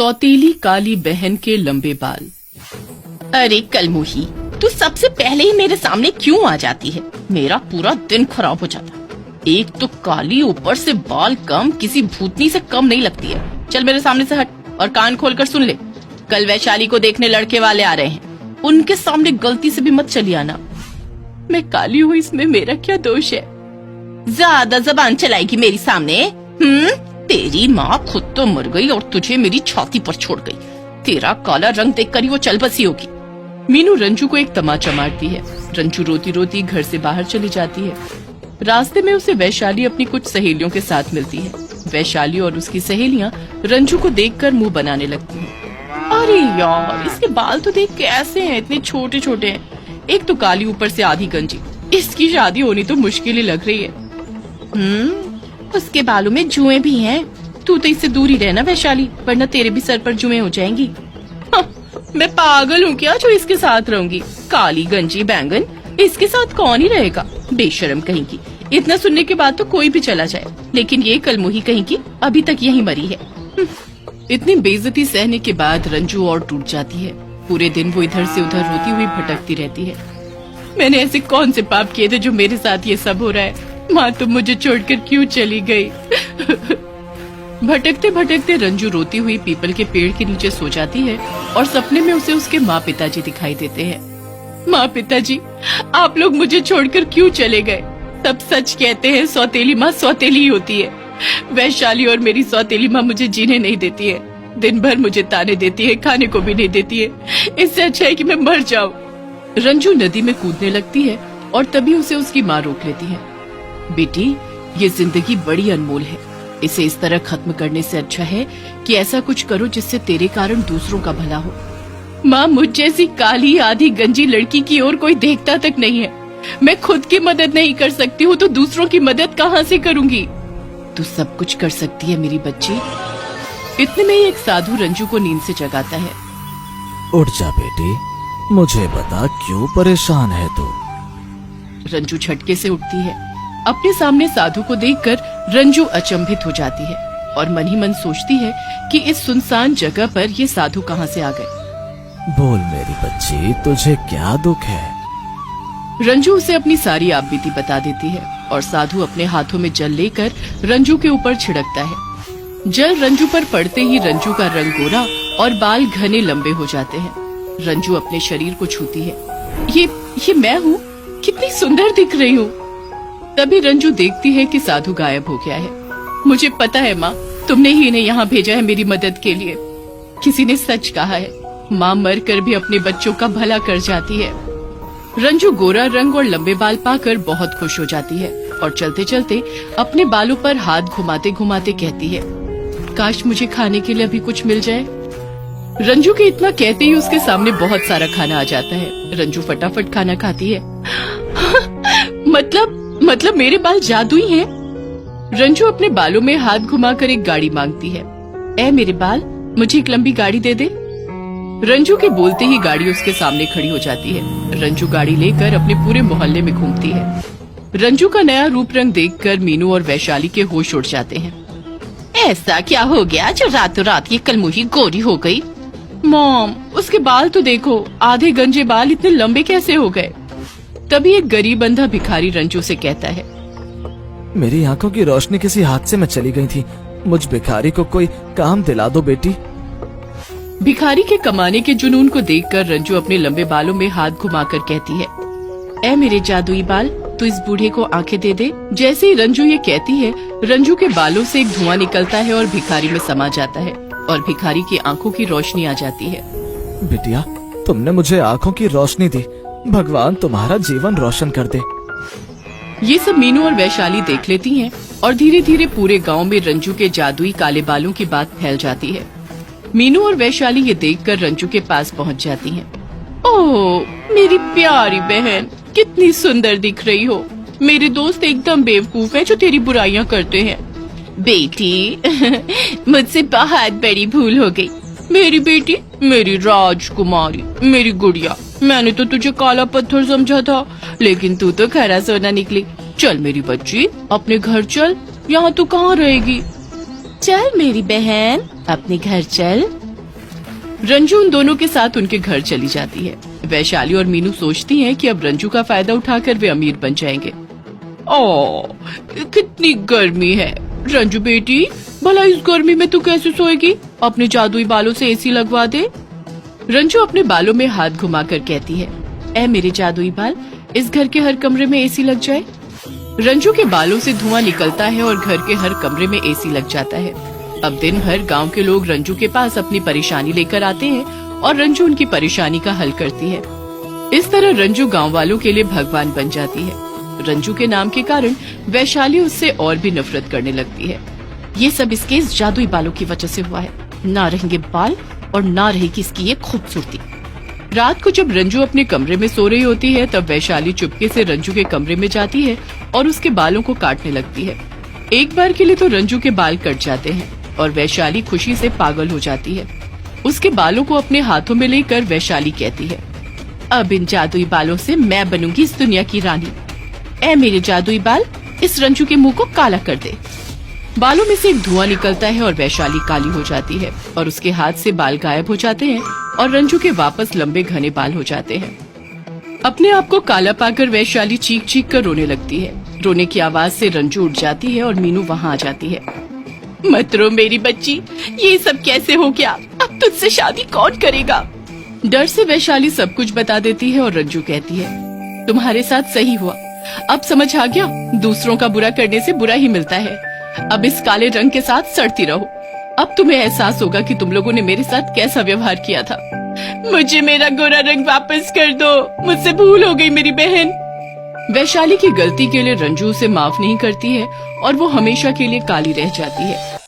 सौतेली काली बहन के लंबे बाल। अरे कलमुही, तू सबसे पहले ही मेरे सामने क्यों आ जाती है? मेरा पूरा दिन खराब हो जाता। एक तो काली, ऊपर से बाल कम, किसी भूतनी से कम नहीं लगती है। चल मेरे सामने से हट और कान खोलकर सुन ले। कल वैशाली को देखने लड़के वाले आ रहे हैं, उनके सामने गलती से भी मत चली आना। मैं काली हूँ, इसमें मेरा क्या दोष है? ज्यादा जबान चलाएगी मेरी सामने? तेरी माँ खुद तो मर गई और तुझे मेरी छाती पर छोड़ गई। तेरा काला रंग देखकर ही वो चल बसी होगी। मीनू रंजू को एक तमाचा मारती है। रंजू रोती रोती घर से बाहर चली जाती है। रास्ते में उसे वैशाली अपनी कुछ सहेलियों के साथ मिलती है। वैशाली और उसकी सहेलियां रंजू को देखकर मुंह बनाने लगती हैं। अरे यार, इसके बाल तो देख कैसे हैं, इतने छोटे छोटे हैं। एक तो काली, ऊपर से आधी गंजी। इसकी शादी होनी तो मुश्किल ही लग रही है। उसके बालों में जुएं भी हैं। तू तो इससे दूर ही रहना वैशाली, वरना तेरे भी सर पर जुएं हो जाएंगी। मैं पागल हूँ क्या जो इसके साथ रहूंगी? काली गंजी बैंगन, इसके साथ कौन ही रहेगा? बेशरम कहीं की। इतना सुनने के बाद तो कोई भी चला जाए, लेकिन ये कलमुही कहीं की अभी तक यहीं मरी है। इतनी बेइज्जती सहने के बाद रंजू और टूट जाती है। पूरे दिन वो इधर से उधर रोती हुई भटकती रहती है। मैंने ऐसे कौन से पाप किए थे जो मेरे साथ ये सब हो रहा है? माँ तुम मुझे छोड़कर क्यों चली गई? भटकते भटकते रंजू रोती हुई पीपल के पेड़ के नीचे सो जाती है और सपने में उसे उसके माँ पिताजी दिखाई देते हैं। माँ पिताजी, आप लोग मुझे छोड़कर क्यों चले गए? सब सच कहते हैं, सौतेली माँ सौतेली ही होती है। वैशाली और मेरी सौतेली माँ मुझे जीने नहीं देती है। दिन भर मुझे ताने देती है, खाने को भी नहीं देती है। इससे अच्छा है कि मैं मर जाऊं। रंजू नदी में कूदने लगती है और तभी उसे उसकी माँ रोक लेती है। बेटी, ये जिंदगी बड़ी अनमोल है। इसे इस तरह खत्म करने से अच्छा है कि ऐसा कुछ करो जिससे तेरे कारण दूसरों का भला हो। माँ, मुझ जैसी काली आधी गंजी लड़की की ओर कोई देखता तक नहीं है। मैं खुद की मदद नहीं कर सकती हूँ तो दूसरों की मदद कहाँ से करूँगी? तू सब कुछ कर सकती है मेरी बच्ची। इतने में ही एक साधु रंजू को नींद से जगाता है। उठ जा बेटी, मुझे बता क्यों परेशान है तू? रंजू झटके से उठती है। अपने सामने साधु को देखकर रंजू अचंभित हो जाती है और मन ही मन सोचती है कि इस सुनसान जगह पर ये साधु कहाँ से आ गए। बोल मेरी बच्ची, तुझे क्या दुख है? रंजू उसे अपनी सारी आपबीती बता देती है और साधु अपने हाथों में जल लेकर रंजू के ऊपर छिड़कता है। जल रंजू पर पड़ते ही रंजू का रंग गोरा और बाल घने लंबे हो जाते हैं। रंजू अपने शरीर को छूती है। ये मैं हूँ? कितनी सुंदर दिख रही हूँ। तभी रंजू देखती है कि साधु गायब हो गया है। मुझे पता है माँ, तुमने ही इन्हें यहाँ भेजा है मेरी मदद के लिए। किसी ने सच कहा है, माँ मरकर भी अपने बच्चों का भला कर जाती है। रंजू गोरा रंग और लंबे बाल पाकर बहुत खुश हो जाती है और चलते चलते अपने बालों पर हाथ घुमाते घुमाते कहती है, काश मुझे खाने के लिए अभी कुछ मिल जाए। रंजू के इतना कहते ही उसके सामने बहुत सारा खाना आ जाता है। रंजू फटाफट खाना खाती है। मतलब मेरे बाल जादुई हैं? रंजू अपने बालों में हाथ घुमाकर एक गाड़ी मांगती है। ए मेरे बाल, मुझे एक लंबी गाड़ी दे दे। रंजू के बोलते ही गाड़ी उसके सामने खड़ी हो जाती है। रंजू गाड़ी लेकर अपने पूरे मोहल्ले में घूमती है। रंजू का नया रूप रंग देखकर मीनू और वैशाली के होश उड़ जाते हैं। ऐसा क्या हो गया जो रातों रात ये कलमुही गोरी हो गई? मॉम, उसके बाल तो देखो, आधे गंजे बाल इतने लंबे कैसे हो गए? तभी एक गरीब अंधा भिखारी रंजू से कहता है, मेरी आंखों की रोशनी किसी हादसे में चली गई थी। मुझ भिखारी को कोई काम दिला दो बेटी। भिखारी के कमाने के जुनून को देखकर रंजू अपने लंबे बालों में हाथ घुमाकर कहती है, ए मेरे जादुई बाल, तू इस बूढ़े को आंखें दे दे। जैसे ही रंजू ये कहती है, रंजू के बालों से एक धुआं निकलता है और भिखारी में समा जाता है और भिखारी की आंखों की रोशनी आ जाती है। बिटिया, तुमने मुझे आंखों की रोशनी दी। भगवान तुम्हारा जीवन रोशन कर दे। ये सब मीनू और वैशाली देख लेती हैं और धीरे धीरे पूरे गांव में रंजू के जादुई काले बालों की बात फैल जाती है। मीनू और वैशाली ये देखकर रंजू के पास पहुंच जाती हैं। ओह मेरी प्यारी बहन, कितनी सुंदर दिख रही हो। मेरे दोस्त एकदम बेवकूफ हैं जो तेरी बुराइयां करते हैं। बेटी, मुझसे बहुत बड़ी भूल हो गई। मेरी बेटी, मेरी राजकुमारी, मेरी गुड़िया, मैंने तो तुझे काला पत्थर समझा था, लेकिन तू तो खरा सोना निकली। चल मेरी बच्ची, अपने घर चल। यहाँ तू कहाँ रहेगी? चल मेरी बहन, अपने घर चल। रंजू उन दोनों के साथ उनके घर चली जाती है। वैशाली और मीनू सोचती हैं कि अब रंजू का फायदा उठाकर वे अमीर बन जाएंगे। ओ, कितनी गर्मी है। रंजू बेटी, भला इस गर्मी में तू कैसे सोएगी? अपने जादुई बालों से एसी लगवा दे। रंजू अपने बालों में हाथ घुमाकर कहती है, ऐ मेरे जादुई बाल, इस घर के हर कमरे में एसी लग जाए। रंजू के बालों से धुआं निकलता है और घर के हर कमरे में एसी लग जाता है। अब दिन भर गांव के लोग रंजू के पास अपनी परेशानी लेकर आते हैं और रंजू उनकी परेशानी का हल करती है। इस तरह रंजू गांव वालों के लिए भगवान बन जाती है। रंजू के नाम के कारण वैशाली उससे और भी नफरत करने लगती है। ये सब इसके इस जादुई बालों की वजह से हुआ है। ना रहेंगे बाल और ना रहेगी इसकी ये खूबसूरती। रात को जब रंजू अपने कमरे में सो रही होती है तब वैशाली चुपके से रंजू के कमरे में जाती है और उसके बालों को काटने लगती है। एक बार के लिए तो रंजू के बाल कट जाते हैं और वैशाली खुशी से पागल हो जाती है। उसके बालों को अपने हाथों में लेकर वैशाली कहती है, अब इन जादुई बालों से मैं बनूंगी इस दुनिया की रानी। ऐ मेरे जादुई बाल, इस रंजू के मुंह को काला कर दे। बालों में से एक धुआं निकलता है और वैशाली काली हो जाती है और उसके हाथ से बाल गायब हो जाते हैं और रंजू के वापस लंबे घने बाल हो जाते हैं। अपने आप को काला पाकर वैशाली चीख चीख कर रोने लगती है। रोने की आवाज से रंजू उठ जाती है और मीनू वहाँ आ जाती है। मत रो मेरी बच्ची, ये सब कैसे हो गया? अब तुझसे शादी कौन करेगा? डर से वैशाली सब कुछ बता देती है और रंजू कहती है, तुम्हारे साथ सही हुआ, अब समझ आ गया, दूसरों का बुरा करने से बुरा ही मिलता है। अब इस काले रंग के साथ सड़ती रहो। अब तुम्हें एहसास होगा कि तुम लोगों ने मेरे साथ कैसा व्यवहार किया था। मुझे मेरा गोरा रंग वापस कर दो, मुझसे भूल हो गई मेरी बहन। वैशाली की गलती के लिए रंजू उसे माफ नहीं करती है और वो हमेशा के लिए काली रह जाती है।